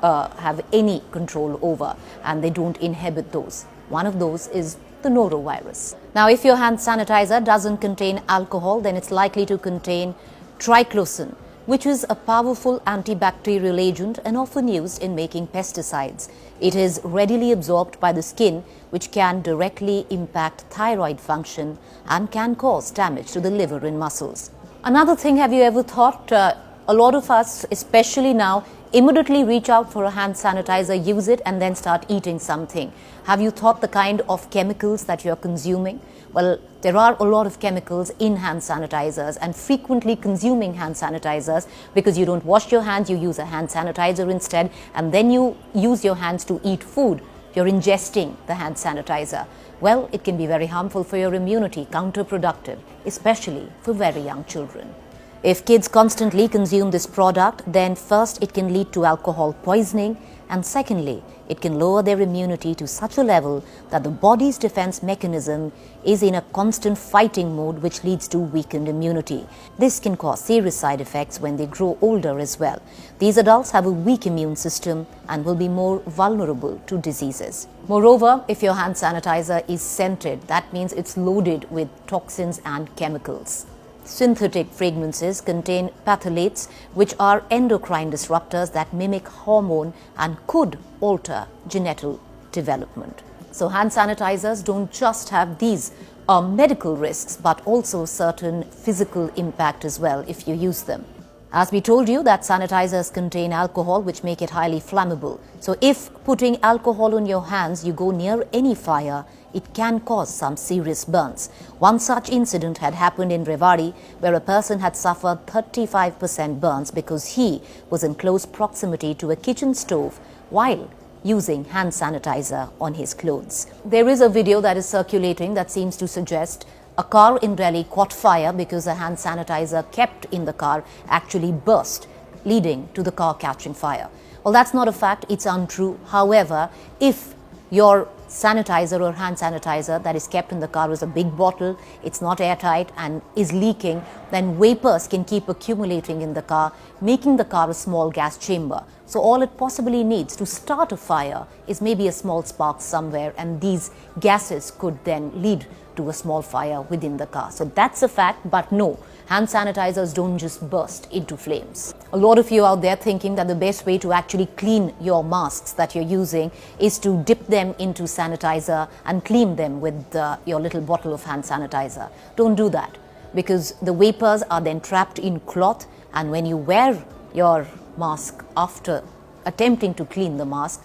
have any control over, and they don't inhibit those. One of those is the norovirus. Now, if your hand sanitizer doesn't contain alcohol, then it's likely to contain triclosan, which is a powerful antibacterial agent and often used in making pesticides. It is readily absorbed by the skin, which can directly impact thyroid function and can cause damage to the liver and muscles. Another thing, have you ever thought, a lot of us, especially now, immediately reach out for a hand sanitizer, use it, and then start eating something. Have you thought the kind of chemicals that you're consuming? Well, there are a lot of chemicals in hand sanitizers, and frequently consuming hand sanitizers because you don't wash your hands, you use a hand sanitizer instead, and then you use your hands to eat food. You're ingesting the hand sanitizer. Well, it can be very harmful for your immunity, counterproductive, especially for very young children. If kids constantly consume this product, then first it can lead to alcohol poisoning, and secondly, it can lower their immunity to such a level that the body's defense mechanism is in a constant fighting mode, which leads to weakened immunity. This can cause serious side effects when they grow older as well. These adults have a weak immune system and will be more vulnerable to diseases. Moreover, if your hand sanitizer is scented, that means it's loaded with toxins and chemicals. Synthetic fragrances contain phthalates, which are endocrine disruptors that mimic hormone and could alter genital development. So hand sanitizers don't just have these medical risks, but also certain physical impact as well if you use them. As we told you, that sanitizers contain alcohol, which make it highly flammable. So if putting alcohol on your hands, you go near any fire, it can cause some serious burns. One such incident had happened in Rewari, where a person had suffered 35% burns because he was in close proximity to a kitchen stove while using hand sanitizer on his clothes. There is a video that is circulating that seems to suggest a car in Delhi caught fire because a hand sanitizer kept in the car actually burst, leading to the car catching fire. Well, that's not a fact, it's untrue. However, if your sanitizer or hand sanitizer that is kept in the car is a big bottle, it's not airtight and is leaking, then vapors can keep accumulating in the car, making the car a small gas chamber. So all it possibly needs to start a fire is maybe a small spark somewhere, and these gases could then lead to a small fire within the car. So that's a fact, but no, hand sanitizers don't just burst into flames. A lot of you out there thinking that the best way to actually clean your masks that you're using is to dip them into sanitizer and clean them with your little bottle of hand sanitizer. Don't do that, because the vapors are then trapped in cloth, and when you wear your mask after attempting to clean the mask,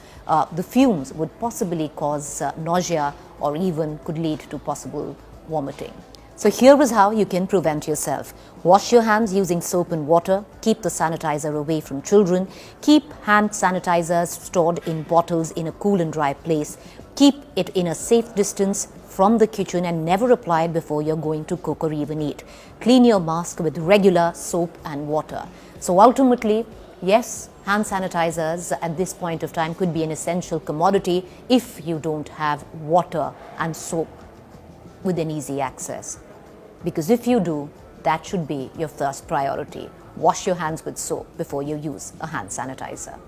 the fumes would possibly cause nausea or even could lead to possible vomiting. So here is how you can prevent yourself. Wash your hands using soap and water. Keep the sanitizer away from children. Keep hand sanitizers stored in bottles in a cool and dry place. Keep it in a safe distance from the kitchen and never apply it before you're going to cook or even eat. Clean your mask with regular soap and water. So ultimately, yes, hand sanitizers at this point of time could be an essential commodity if you don't have water and soap within easy access. Because if you do, that should be your first priority. Wash your hands with soap before you use a hand sanitizer.